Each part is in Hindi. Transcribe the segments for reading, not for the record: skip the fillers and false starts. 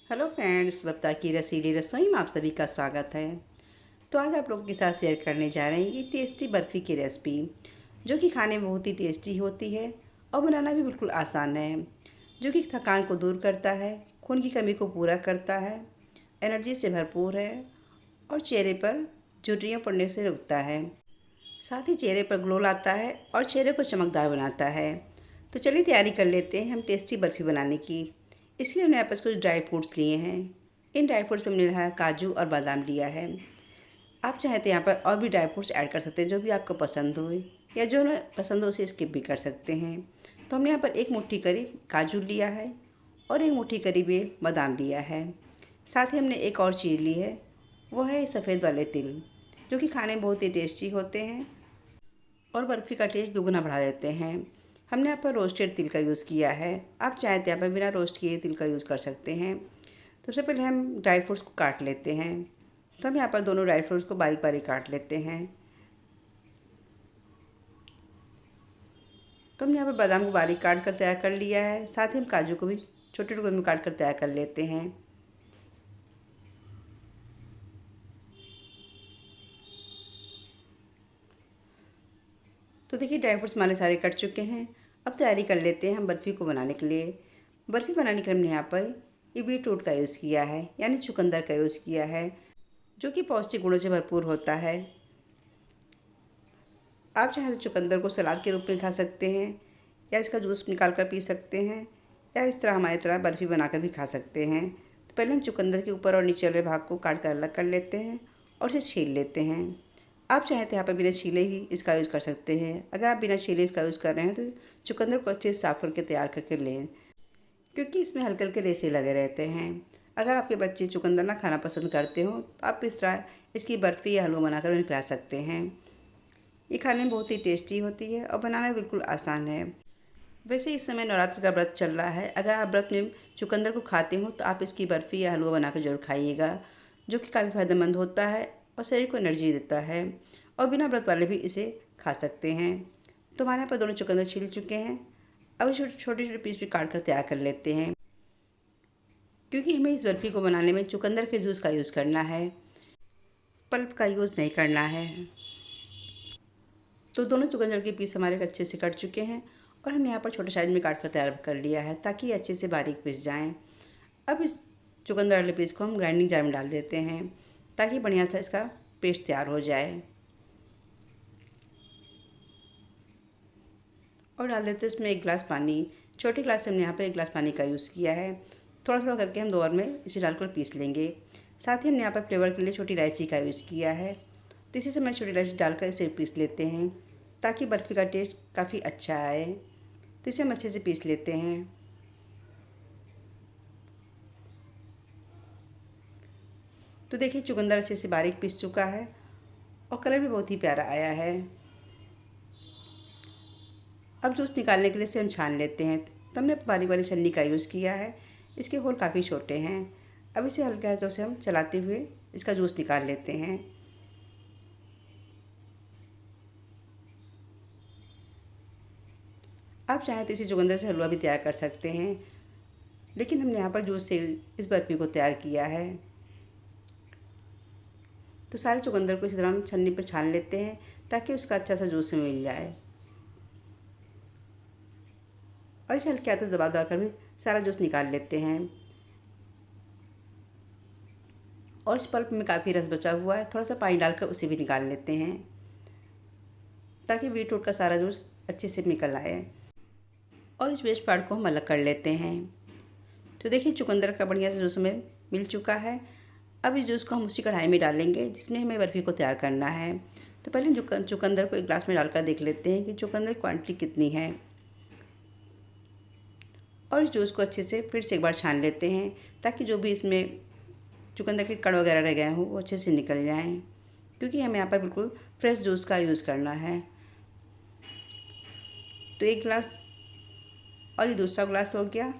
हेलो फ्रेंड्स, बप्ता की रसीली रसोई में आप सभी का स्वागत है। तो आज आप लोगों के साथ शेयर करने जा रहे हैं ये टेस्टी बर्फ़ी की रेसिपी, जो कि खाने में बहुत ही टेस्टी होती है और बनाना भी बिल्कुल आसान है। जो कि थकान को दूर करता है, खून की कमी को पूरा करता है, एनर्जी से भरपूर है और चेहरे पर झुर्रियाँ पड़ने से रोकता है। साथ ही चेहरे पर ग्लो लाता है और चेहरे को चमकदार बनाता है। तो चलिए तैयारी कर लेते हैं हम टेस्टी बर्फ़ी बनाने की। इसलिए हमने यहाँ पर कुछ ड्राई फ्रूट्स लिए हैं। इन ड्राई फ्रूट्स में हमने यहाँ काजू और बादाम लिया है। आप चाहें तो यहाँ पर और भी ड्राई फ्रूट्स ऐड कर सकते हैं, जो भी आपको पसंद हो, या जो ना पसंद हो उसे स्किप भी कर सकते हैं। तो हमने यहाँ पर एक मुट्ठी करीब काजू लिया है और एक मुट्ठी करीब ये बादाम लिया है। साथ ही हमने एक और चीज़ ली है, वो है सफ़ेद वाले तिल, जो कि खाने में बहुत ही टेस्टी होते हैं और बर्फ़ी का टेस्ट दुगना बढ़ा देते हैं। हमने यहाँ पर रोस्टेड तिल का यूज़ किया है। आप चाहें तो यहाँ पर बिना रोस्ट किए तिल का यूज़ कर सकते हैं। तो सबसे पहले हम ड्राई फ्रूट्स को काट लेते हैं। तो हम यहाँ पर दोनों ड्राई फ्रूट्स को बारीक बारीक काट लेते हैं। तो हमने यहाँ पर बादाम को बारीक काट कर तैयार कर लिया है। साथ ही हम काजू को भी छोटे टुकड़े में काट कर तैयार कर लेते हैं। तो देखिए ड्राई फ्रूट्स हमारे सारे कट चुके हैं। अब तैयारी कर लेते हैं हम बर्फ़ी को बनाने के लिए। बर्फ़ी बनाने के लिए हमने यहाँ पर ये बीटरूट का यूज़ किया है, यानी चुकंदर का यूज़ किया है, जो कि पौष्टिक गुणों से भरपूर होता है। आप चाहें तो चुकंदर को सलाद के रूप में खा सकते हैं, या इसका जूस निकाल कर पी सकते हैं, या इस तरह हमारी तरह बर्फ़ी बनाकर भी खा सकते हैं। तो पहले हम चुकंदर के ऊपर और नीचे वाले भाग को काट कर अलग कर लेते हैं और इसे छील लेते हैं। आप चाहें तो यहाँ पर बिना छीले ही इसका यूज़ कर सकते हैं। अगर आप बिना छीले इसका यूज़ कर रहे हैं तो चुकंदर को अच्छे से साफ़ करके तैयार करके लें, क्योंकि इसमें हल्के हल्के रेसे लगे रहते हैं। अगर आपके बच्चे चुकंदर ना खाना पसंद करते हो तो आप इस तरह इसकी बर्फ़ी या हलवा बनाकर उन्हें खिला सकते हैं। ये खाने में बहुत ही टेस्टी होती है और बनाना बिल्कुल आसान है। वैसे इस समय नवरात्र का व्रत चल रहा है। अगर आप व्रत में चुकंदर को खाते हो तो आप इसकी बर्फ़ी या हलवा बनाकर ज़रूर खाइएगा, जो कि काफ़ी फ़ायदेमंद होता है और शरीर को एनर्जी देता है। और बिना व्रत वाले भी इसे खा सकते हैं। तो हमारे यहाँ पर दोनों चुकंदर छिल चुके हैं। अब छोटे छोटे छोटे पीस भी काट कर तैयार कर लेते हैं, क्योंकि हमें इस बर्फ़ी को बनाने में चुकंदर के जूस का यूज़ करना है, पल्प का यूज़ नहीं करना है। तो दोनों चुकंदर के पीस हमारे अच्छे से कट चुके हैं और हमने यहाँ पर छोटे साइज़ में काट कर तैयार कर लिया है, ताकि ये अच्छे से बारीक पिस जाएँ। अब इस चुकंदर वाले पीस को हम ग्राइंडिंग जार में डाल देते हैं, ताकि बढ़िया सा इसका पेस्ट तैयार हो जाए। और डाल देते हैं इसमें 1 गिलास पानी। छोटे गिलास से हमने यहाँ पर 1 गिलास पानी का यूज़ किया है। थोड़ा थोड़ा करके हम 2 बार में इसे डालकर पीस लेंगे। साथ ही हमने यहाँ पर फ्लेवर के लिए छोटी इलायची का यूज़ किया है। तो इसी से मैं छोटी इलायची डालकर इसे पीस लेते हैं, ताकि बर्फ़ी का टेस्ट काफ़ी अच्छा आए। तो इसे हम अच्छे से पीस लेते हैं। तो देखिए चुकंदर अच्छे से बारीक पीस चुका है और कलर भी बहुत ही प्यारा आया है। अब जूस निकालने के लिए इसे हम छान लेते हैं। तो हमने बारीक वाली छन्नी का यूज़ किया है। इसके होल काफ़ी छोटे हैं। अब इसे हल्के हाथों से हम चलाते हुए इसका जूस निकाल लेते हैं। आप चाहें तो इसी चुकंदर से हलवा भी तैयार कर सकते हैं, लेकिन हमने यहाँ पर जूस से इस बर्फ़ी को तैयार किया है। तो सारे चुकंदर को इसी तरह हम छन्नी पर छान लेते हैं, ताकि उसका अच्छा सा जूस मिल जाए। और इसे हल्के हाथों से दबा दबा कर भी सारा जूस निकाल लेते हैं। और इस पल्प में काफ़ी रस बचा हुआ है, थोड़ा सा पानी डालकर उसे भी निकाल लेते हैं, ताकि बीटरूट का सारा जूस अच्छे से निकल आए। और इस वेस्ट पार्ट को हम अलग कर लेते हैं। तो देखिए चुकंदर का बढ़िया से जूस हमें मिल चुका है। अब इस जूस को हम उसी कढ़ाई में डालेंगे जिसमें हमें बर्फ़ी को तैयार करना है। तो पहले चुकंदर को 1 गिलास में डालकर देख लेते हैं कि चुकंदर की क्वांटिटी कितनी है। और इस जूस को अच्छे से फिर से एक बार छान लेते हैं, ताकि जो भी इसमें चुकंदर के कण वगैरह रह गए हों वो अच्छे से निकल जाएँ, क्योंकि हमें यहाँ पर बिल्कुल फ्रेश जूस का यूज़ करना है। तो 1 गिलास और ये दूसरा गिलास हो गया,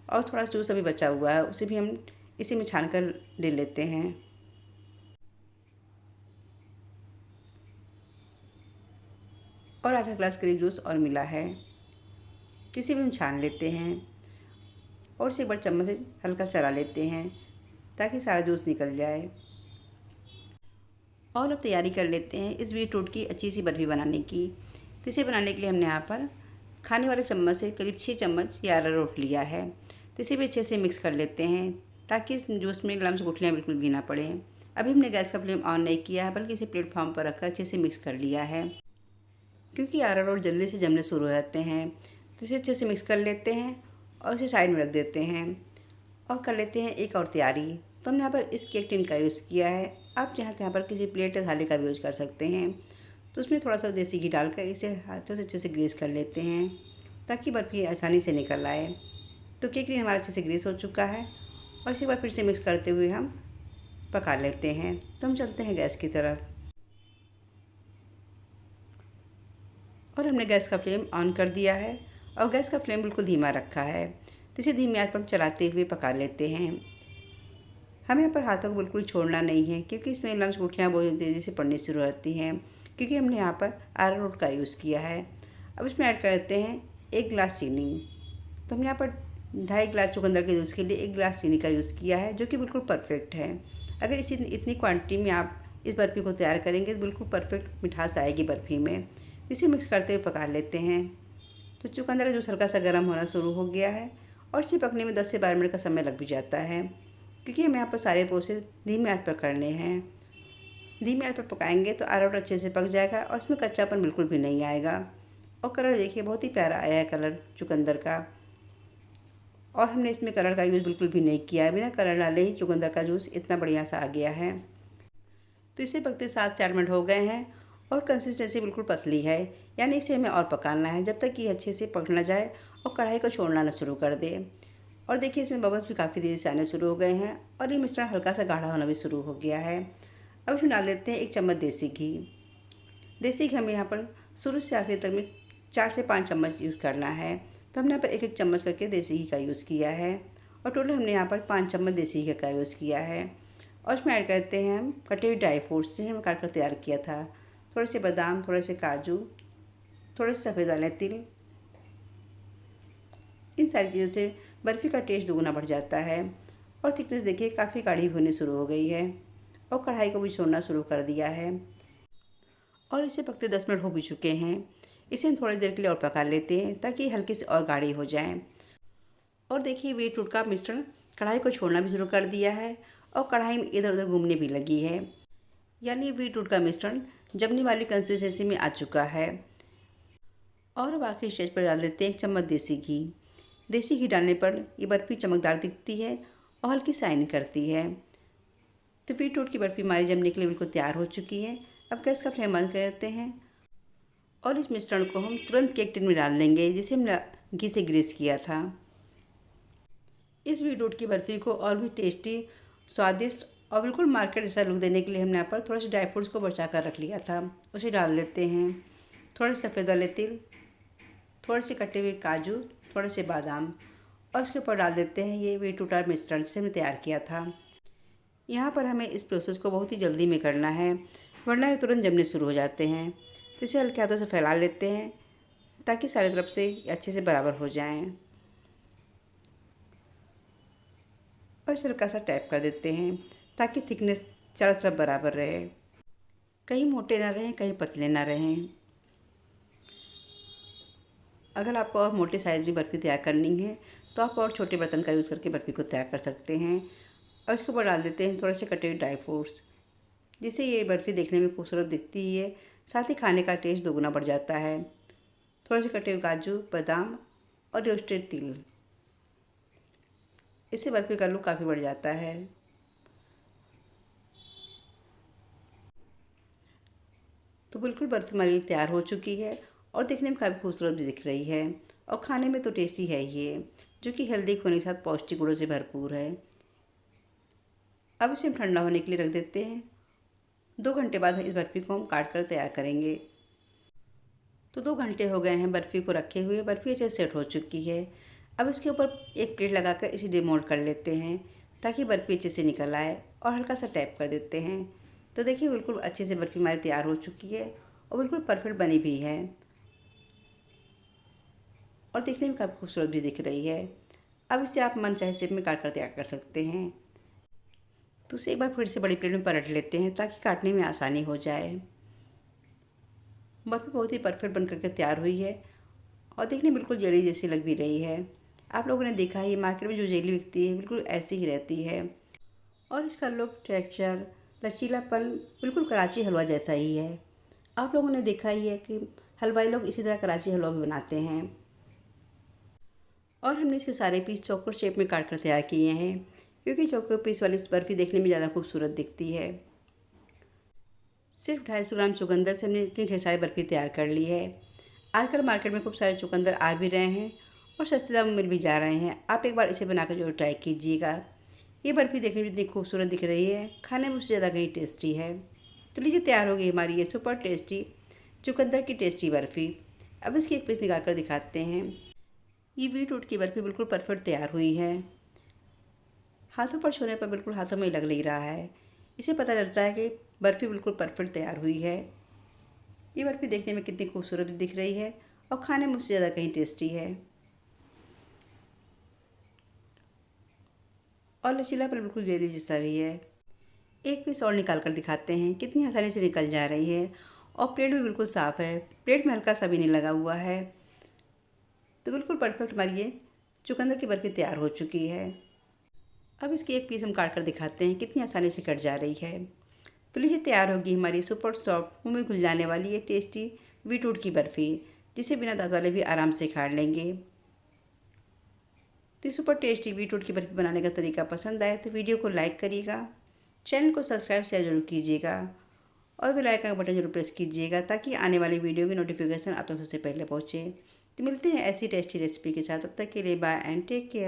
और थोड़ा सा जूस अभी बचा हुआ है, उसे भी हम इसी में छान कर ले लेते हैं। और आधा गिलास करीब जूस और मिला है, इसे भी हम छान लेते हैं। और इसे एक बार चम्मच से हल्का चला लेते हैं ताकि सारा जूस निकल जाए। और अब तैयारी कर लेते हैं इस बीटरूट की अच्छी सी बर्फ़ी बनाने की। तो इसे बनाने के लिए हमने यहाँ पर खाने वाले चम्मच से करीब 6 चम्मच ये अरारोट लिया है। तो इसे भी अच्छे से मिक्स कर लेते हैं ताकि इस जूस में लम्स गुठलियाँ बिल्कुल भी ना पड़ें। अभी हमने गैस का फ्लेम ऑन नहीं किया है, बल्कि इसे प्लेटफॉर्म पर रखकर अच्छे से मिक्स कर लिया है, क्योंकि अरारोट जल्दी से जमने शुरू हो जाते हैं। तो इसे अच्छे से मिक्स कर लेते हैं और इसे साइड में रख देते हैं और कर लेते हैं एक और तैयारी। तो हमने यहाँ पर इस केक टिन का यूज़ किया है। आप चाहें तो यहाँ पर किसी प्लेट या थाली का भी यूज़ कर सकते हैं। तो उसमें थोड़ा सा देसी घी डालकर इसे हाथों से अच्छे से ग्रीस कर लेते हैं ताकि बर्फ़ी आसानी से निकल आए। तो केक टिन हमारा अच्छे से ग्रीस हो चुका है और इसे बार फिर से मिक्स करते हुए हम पका लेते हैं। तो हम चलते हैं गैस की तरफ और हमने गैस का फ्लेम ऑन कर दिया है और गैस का फ्लेम बिल्कुल धीमा रखा है। तो इसे धीमी आंच पर चलाते हुए पका लेते हैं। हमें यहाँ पर हाथों को बिल्कुल छोड़ना नहीं है, क्योंकि इसमें लम्स गुठलियाँ बहुत तेज़ी से पड़नी शुरू होती हैं, क्योंकि हमने यहाँ पर अरारोट का यूज़ किया है। अब इसमें ऐड करते हैं 1 गिलास चीनी। तो हमने यहाँ पर 2.5 गिलास चुकंदर के जूस के लिए 1 गिलास चीनी का यूज़ किया है, जो कि बिल्कुल परफेक्ट है। अगर इतनी क्वान्टिटी में आप इस बर्फ़ी को तैयार करेंगे तो बिल्कुल परफेक्ट मिठास आएगी बर्फ़ी में। इसे मिक्स करते हुए पका लेते हैं। तो चुकंदर का जूस हल्का सा गर्म होना शुरू हो गया है और इसे पकने में 10 से 12 मिनट का समय लग भी जाता है, क्योंकि हमें यहाँ पर सारे प्रोसेस धीमी आंच पर करने हैं। धीमी आंच पर पकाएंगे तो अरारोट अच्छे से पक जाएगा और इसमें कच्चापन बिल्कुल भी नहीं आएगा। और कलर देखिए बहुत ही प्यारा आया है कलर चुकंदर का। और हमने इसमें कलर का यूज़ बिल्कुल भी नहीं किया है, बिना कलर डाले ही चुकंदर का जूस इतना बढ़िया सा आ गया है। तो इसे पकते 7 से 8 मिनट हो गए हैं और कंसिस्टेंसी बिल्कुल पतली है, यानी इसे हमें और पकाना है जब तक कि अच्छे से पक ना जाए और कढ़ाई को छोड़ना ना शुरू कर दे। और देखिए इसमें बबल्स भी काफ़ी देर से आने शुरू हो गए हैं और ये मिश्रण हल्का सा गाढ़ा होना भी शुरू हो गया है। अब इसमें डाल देते हैं 1 चम्मच देसी घी। देसी घी हमें यहाँ पर शुरू से आखिर तक में 4 से 5 चम्मच यूज़ करना है। तो हमने यहाँ पर 1-1 चम्मच करके देसी घी का यूज़ किया है और टोटल हमने यहाँ पर 5 चम्मच देसी घी का यूज़ किया है। और इसमें ऐड करते हैं हम कटे हुए ड्राई फ्रूट्स जिन्हें हम काट कर तैयार किया था। थोड़े से बादाम, थोड़े से काजू, थोड़े से सफ़ेद वाले तिल। इन सारी चीज़ों से बर्फ़ी का टेस्ट दोगुना बढ़ जाता है। और थिकनेस देखिए काफ़ी गाढ़ी होनी शुरू हो गई है और कढ़ाई को भी छोड़ना शुरू कर दिया है। और इसे पकते 10 मिनट हो भी चुके हैं। इसे हम थोड़ी देर के लिए और पका लेते हैं ताकि हल्की से और गाढ़ी हो जाए। और देखिए बीटरूट का मिश्रण कढ़ाई को छोड़ना भी शुरू कर दिया है और कढ़ाई में इधर उधर घूमने भी लगी है, यानी बीटरूट का मिश्रण जमने वाली कंसिस्टेंसी में आ चुका है। और अब आखिरी स्टेज पर डाल देते हैं 1 चम्मच देसी घी। देसी घी डालने पर ये बर्फ़ी चमकदार दिखती है और हल्की शाइन करती है। तो बीटरूट की बर्फ़ी हमारी जमने के लिए बिल्कुल तैयार हो चुकी है। अब गैस का फ्लेम बंद कर देते हैं और इस मिश्रण को हम तुरंत केक टिन में डाल देंगे जिसे हमने घी से ग्रीस किया था। इस बीटरूट की बर्फ़ी को और भी टेस्टी, स्वादिष्ट और बिल्कुल मार्केट जैसा लुक देने के लिए हमने यहाँ पर थोड़े से ड्राई फ्रूट्स को बचा कर रख लिया था, उसे डाल देते हैं। थोड़े से सफ़ेद वाले तिल, थोड़े से कटे हुए काजू, थोड़े से बादाम और उसके ऊपर डाल देते हैं ये बीटरूट मिश्रण जिसे हमने तैयार किया था। यहाँ पर हमें इस प्रोसेस को बहुत ही जल्दी में करना है, वरना ये तुरंत जमने शुरू हो जाते हैं। तो इसे हल्के हाथों से फैला लेते हैं ताकि सारी तरफ से अच्छे से बराबर हो जाएं और इसे हल्का सा टैप कर देते हैं ताकि थिकनेस चारों तरफ बराबर रहे, कहीं मोटे ना रहें कहीं पतले ना रहें। अगर आपको और मोटे साइज़ में बर्फ़ी तैयार करनी है तो आप और छोटे बर्तन का यूज़ करके बर्फ़ी को तैयार कर सकते हैं। और इसके ऊपर डाल देते हैं थोड़े से कटे हुए ड्राई फ्रूट्स, जिससे ये बर्फ़ी देखने में खूबसूरत दिखती ही है, साथ ही खाने का टेस्ट दोगुना बढ़ जाता है। थोड़े से कटे हुए काजू, बादाम और रोस्टेड तिल, इससे बर्फ़ी का लुक काफ़ी बढ़ जाता है। तो बिल्कुल बर्फ़ी हमारी तैयार हो चुकी है और देखने में काफ़ी खूबसूरत भी दिख रही है और खाने में तो टेस्टी है ही है, जो कि हेल्दी होने के साथ पौष्टिक गुणों से भरपूर है। अब इसे हम ठंडा होने के लिए रख देते हैं। 2 घंटे बाद इस बर्फ़ी को हम काट कर तैयार करेंगे। तो 2 घंटे हो गए हैं बर्फ़ी को रखे हुए। बर्फ़ी अच्छे से सेट हो चुकी है। अब इसके ऊपर एक प्लेट लगाकर इसे डिमोल्ड कर लेते हैं ताकि बर्फ़ी अच्छे से निकल आए और हल्का सा टैप कर देते हैं। तो देखिए बिल्कुल अच्छे से बर्फ़ी हमारी तैयार हो चुकी है और बिल्कुल परफेक्ट बनी भी है और दिखने में काफ़ी खूबसूरत भी दिख रही है। अब इसे आप मनचाहे शेप में काट कर तैयार कर सकते हैं। तो उसे एक बार फिर से बड़ी प्लेट में पलट लेते हैं ताकि काटने में आसानी हो जाए। बर्फ़ी बहुत ही परफेक्ट बन करके तैयार हुई है और देखने में बिल्कुल जेली जैसी लग भी रही है। आप लोगों ने देखा है, मार्केट में जो जेली बिकती है बिल्कुल ऐसी ही रहती है और इसका लुक, टेक्सचर, लचीलापन बिल्कुल कराची हलवा जैसा ही है। आप लोगों ने देखा ही है कि हलवाई लोग इसी तरह कराची हलवा भी बनाते हैं। और हमने इसके सारे पीस चौकोर शेप में काट कर तैयार किए हैं, क्योंकि चौकोर पीस वाली बर्फ़ी देखने में ज़्यादा खूबसूरत दिखती है। सिर्फ 250 ग्राम चुकंदर से हमने इतनी ढेर सारी बर्फ़ी तैयार कर ली है। आजकल मार्केट में खूब सारे चुकंदर आ भी रहे हैं और सस्ते दाम में मिल भी जा रहे हैं। आप एक बार इसे बनाकर जरूर ट्राई कीजिएगा। ये बर्फ़ी देखने में इतनी खूबसूरत दिख रही है, खाने में उससे ज़्यादा कहीं टेस्टी है। तो लीजिए, तैयार हो गई हमारी ये सुपर टेस्टी चुकंदर की टेस्टी बर्फ़ी। अब इसकी एक पीस निकाल कर दिखाते हैं। ये बीटरूट की बर्फ़ी बिल्कुल परफेक्ट तैयार हुई है। हाथों पर छूने पर बिल्कुल हाथों में लग नहीं रहा है। इसे पता चलता है कि बर्फ़ी बिल्कुल परफेक्ट तैयार हुई है। ये बर्फ़ी देखने में कितनी खूबसूरत दिख रही है और खाने में उससे ज़्यादा कहीं टेस्टी है और लचीलापन बिल्कुल जेली जैसा भी है। एक पीस और निकाल कर दिखाते हैं, कितनी आसानी से निकल जा रही है और प्लेट भी बिल्कुल साफ़ है। प्लेट में हल्का सा भी नहीं लगा हुआ है। तो बिल्कुल परफेक्ट हमारी ये चुकंदर की बर्फ़ी तैयार हो चुकी है। अब इसकी एक पीस हम काट कर दिखाते हैं, कितनी आसानी से कट जा रही है। तो लीजिए, तैयार होगी हमारी सुपर सॉफ्ट, मुँह में घुल जाने वाली ये टेस्टी बीटरूट की बर्फ़ी, जिसे बिना दाँत वाले भी आराम से खा लेंगे। तो सुपर टेस्टी बीटरूट की बर्फ़ी बनाने का तरीका पसंद आए तो वीडियो को लाइक करिएगा, चैनल को सब्सक्राइब शेयर जरूर कीजिएगा और बेल आइकन का बटन जरूर प्रेस कीजिएगा ताकि आने वाली वीडियो की नोटिफिकेशन आप तक सबसे पहले पहुँचे। तो मिलते हैं ऐसी टेस्टी रेसिपी के साथ। तब तक के लिए बाय एंड टेक केयर।